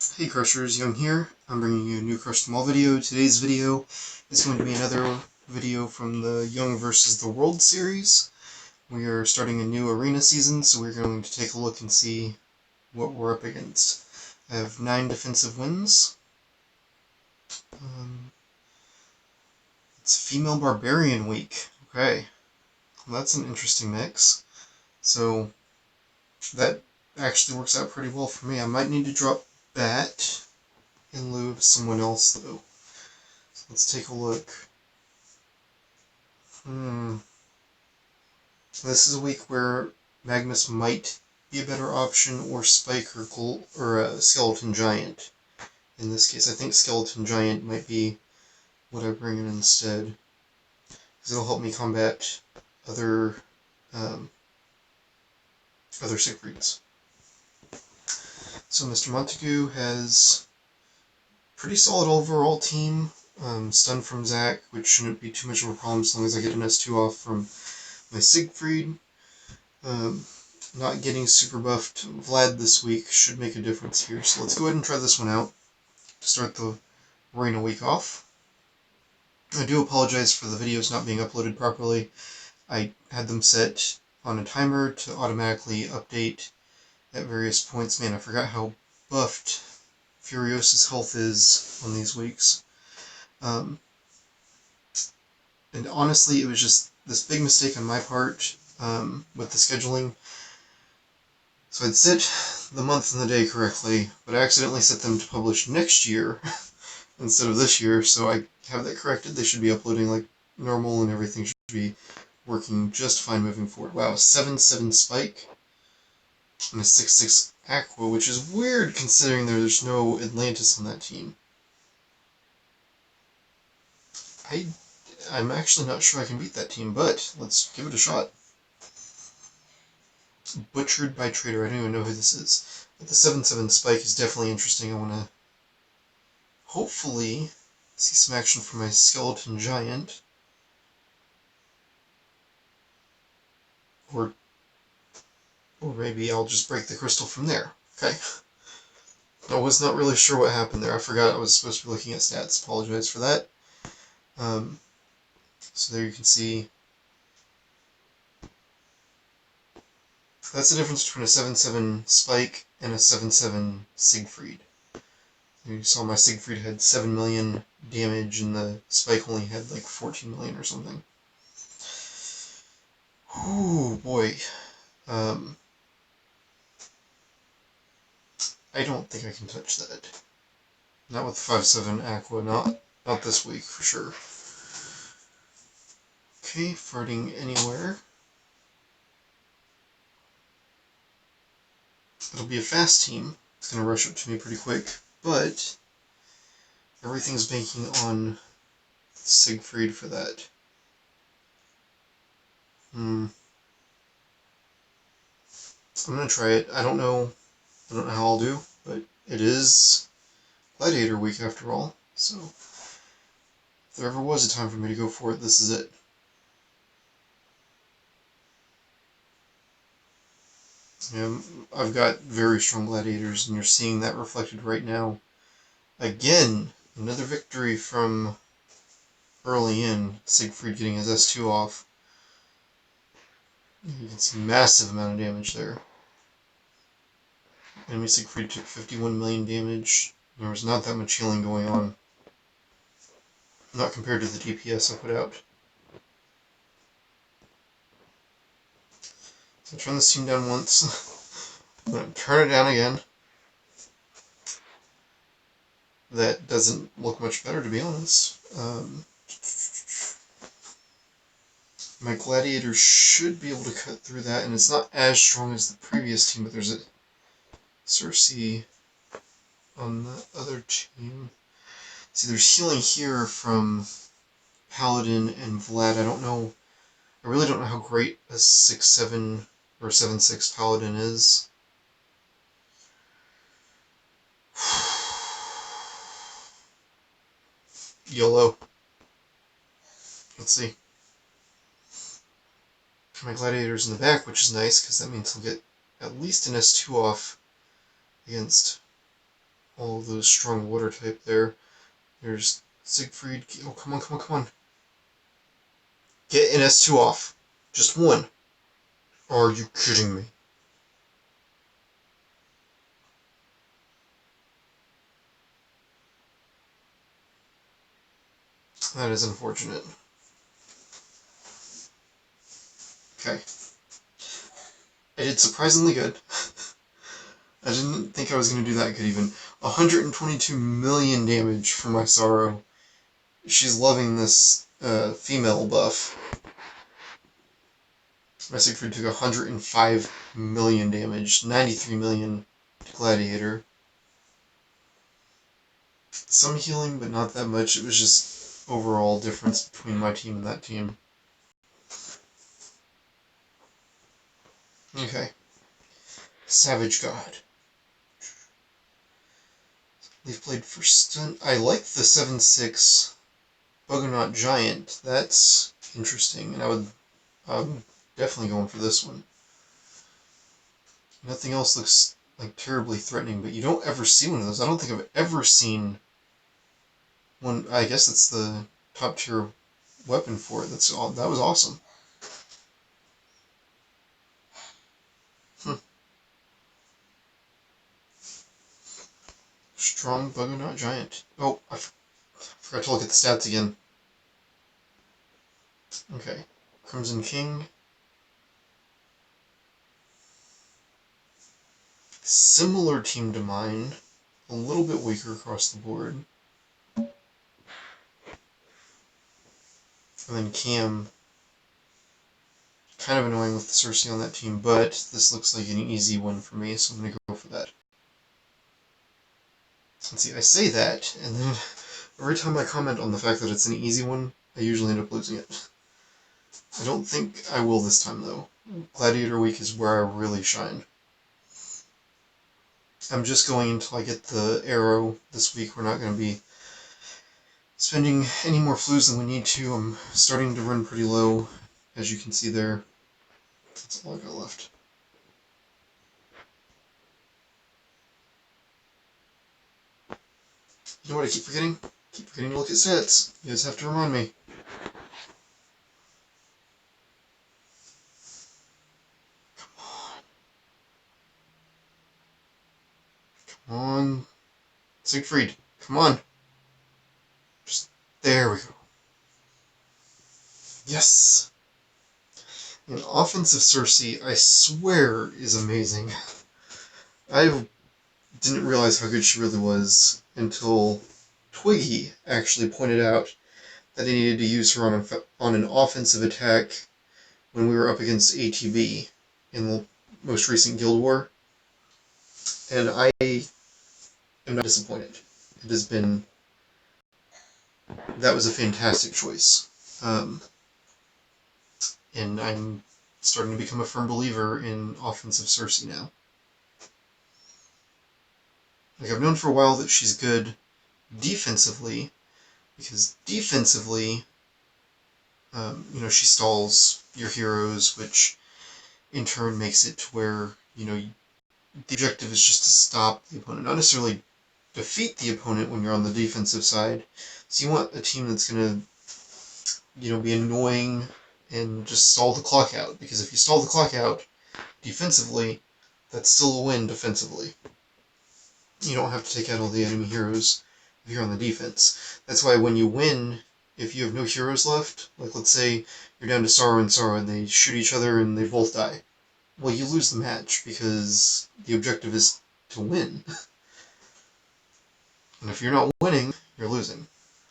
Hey Crushers, Young here. I'm bringing you a new Crush Them All video. Today's video is going to be another video from the Young vs. the World series. We are starting a new arena season, so we're going to take a look and see what we're up against. I have 9 defensive wins. It's Female Barbarian Week. Okay, well, that's an interesting mix. So that actually works out pretty well for me. I might need to drop Bat in lieu of someone else, though. So let's take a look. This is a week where Magnus might be a better option, or Spike or Skeleton Giant. In this case, I think Skeleton Giant might be what I bring in instead, because it'll help me combat other Siegfrieds. So Mr. Montague has pretty solid overall team. Stun from Zac, which shouldn't be too much of a problem as long as I get an S2 off from my Siegfried. Not getting super buffed Vlad this week should make a difference here. So let's go ahead and try this one out to start the arena week off. I do apologize for the videos not being uploaded properly. I had them set on a timer to automatically update at various points. Man, I forgot how buffed Furiosa's health is on these weeks. And honestly, it was just this big mistake on my part with the scheduling. So I'd set the month and the day correctly, but I accidentally set them to publish next year instead of this year, so I have that corrected. They should be uploading like normal and everything should be working just fine moving forward. Wow, 7-7 Spike and a 6-6 Aqua, which is weird considering there's no Atlantis on that team. I'm actually not sure I can beat that team, but let's give it a shot. Butchered by Trader. I don't even know who this is. But the 7-7 Spike is definitely interesting. I want to hopefully see some action from my Skeleton Giant. Or maybe I'll just break the crystal from there. Okay. I was not really sure what happened there. I forgot I was supposed to be looking at stats. Apologize for that. So there you can see. That's the difference between a 7-7 Spike and a 7-7 Siegfried. You saw my Siegfried had 7 million damage and the Spike only had like 14 million or something. Ooh, boy. I don't think I can touch that. Not with 5-7 Aqua, not this week for sure. Okay, farting anywhere. It'll be a fast team. It's going to rush up to me pretty quick, but everything's banking on Siegfried for that. I'm going to try it. I don't know how I'll do, but it is Gladiator week after all, so if there ever was a time for me to go for it, this is it. I've got very strong gladiators, and you're seeing that reflected right now. Again, another victory from early in, Siegfried getting his S2 off. You can see massive amount of damage there. Enemy Siegfried took 51 million damage. There was not that much healing going on. Not compared to the DPS I put out. So turn this team down once. I'm going to turn it down again. That doesn't look much better, to be honest. My Gladiator should be able to cut through that, and it's not as strong as the previous team, but there's a Cersei on the other team. See, there's healing here from Paladin and Vlad. I really don't know how great a 6-7 or 7-6 Paladin is. YOLO. Let's see. My Gladiator's in the back, which is nice, because that means he'll get at least an S2 off against all of those strong water type there. There's Siegfried. Oh, come on, come on, come on. Get an S2 off. Just one. Are you kidding me? That is unfortunate. Okay. I did surprisingly good. I didn't think I was going to do that good even. 122 million damage for my Sorrow. She's loving this female buff. My Siegfried took 105 million damage, 93 million to Gladiator. Some healing, but not that much. It was just overall difference between my team and that team. Okay. Savage God. Leaf Blade for stun. I like the 7/6 Buggernaut Giant. That's interesting, and I'm definitely going for this one. Nothing else looks like terribly threatening, but you don't ever see one of those. I don't think I've ever seen one. I guess it's the top tier weapon for it. That was awesome. Strong Buggernaut Giant. Oh, I forgot to look at the stats again. Okay. Crimson King. Similar team to mine. A little bit weaker across the board. And then Cam. Kind of annoying with the Cersei on that team, but this looks like an easy one for me, so I'm going to go for that. Let's see, I say that, and then every time I comment on the fact that it's an easy one, I usually end up losing it. I don't think I will this time, though. Gladiator Week is where I really shine. I'm just going until I get the arrow this week. We're not going to be spending any more flues than we need to. I'm starting to run pretty low, as you can see there. That's all I got left. You know what I keep forgetting? Keep forgetting to look at stats. You guys have to remind me. Come on. Siegfried, come on. Just, there we go. Yes! An offensive Cersei, I swear, is amazing. I didn't realize how good she really was until Twiggy actually pointed out that I needed to use her on an offensive attack when we were up against ATB in the most recent Guild War. And I am not disappointed. It has been... That was a fantastic choice. And I'm starting to become a firm believer in offensive Cersei now. Like, I've known for a while that she's good defensively, because defensively, she stalls your heroes, which in turn makes it to where, the objective is just to stop the opponent, not necessarily defeat the opponent when you're on the defensive side. So you want a team that's going to, be annoying and just stall the clock out, because if you stall the clock out defensively, that's still a win defensively. You don't have to take out all the enemy heroes if you're on the defense. That's why when you win, if you have no heroes left, like let's say you're down to Sorrow and they shoot each other and they both die, well, you lose the match because the objective is to win. And if you're not winning, you're losing.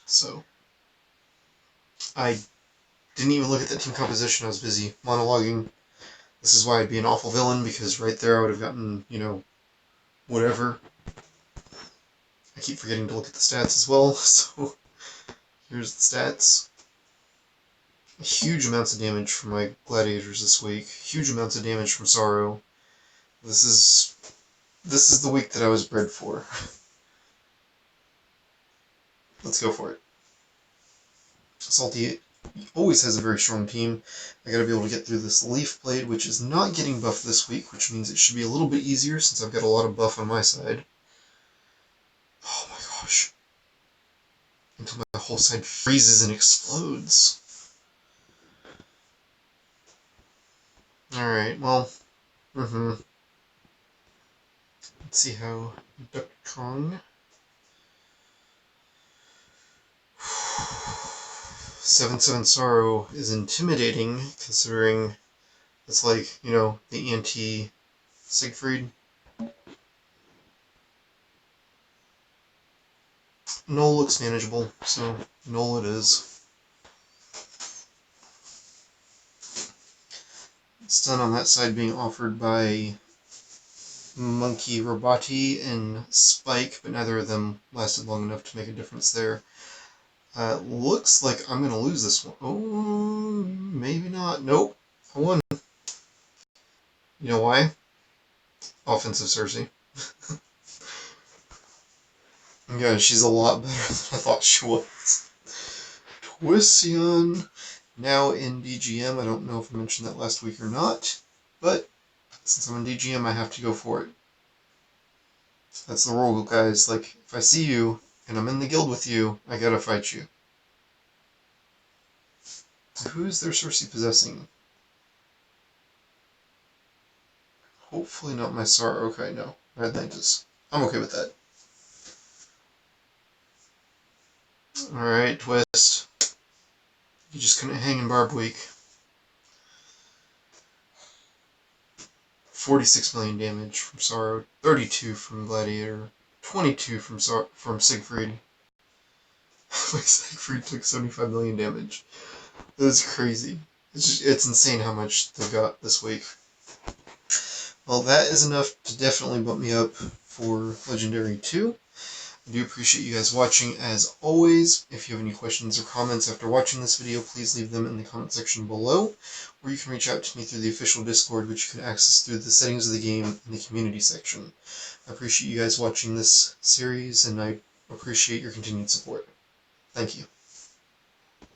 So, I didn't even look at that team composition. I was busy monologuing. This is why I'd be an awful villain, because right there I would have gotten, whatever. I keep forgetting to look at the stats as well, so here's the stats. Huge amounts of damage from my gladiators this week. Huge amounts of damage from Sorrow. This is the week that I was bred for. Let's go for it. Salty always has a very strong team. I gotta be able to get through this Leaf Blade, which is not getting buffed this week, which means it should be a little bit easier since I've got a lot of buff on my side. until my whole side freezes and explodes. Alright, well, let's see how Ducktron. 7/7 Sorrow is intimidating, considering it's like, you know, the anti-Siegfried. Null looks manageable, so Null it is. Stun on that side being offered by Monkey Robati and Spike, but neither of them lasted long enough to make a difference there. Looks like I'm going to lose this one. Oh, maybe not. Nope. I won. You know why? Offensive Cersei. Yeah, she's a lot better than I thought she was. Twistion, now in DGM. I don't know if I mentioned that last week or not, but since I'm in DGM, I have to go for it. That's the rule, guys. Like, if I see you and I'm in the guild with you, I gotta fight you. Who's their Cersei possessing? Hopefully not my Sar. Okay, no. Atlantis. I'm okay with that. Alright, Twist. You just couldn't hang in Barb Week. 46 million damage from Sorrow, 32 from Gladiator, 22 from Siegfried. Siegfried took 75 million damage. That's crazy. It's insane how much they got this week. Well, that is enough to definitely bump me up for Legendary 2. I do appreciate you guys watching as always. If you have any questions or comments after watching this video, please leave them in the comment section below, or you can reach out to me through the official Discord, which you can access through the settings of the game in the community section. I appreciate you guys watching this series, and I appreciate your continued support. Thank you.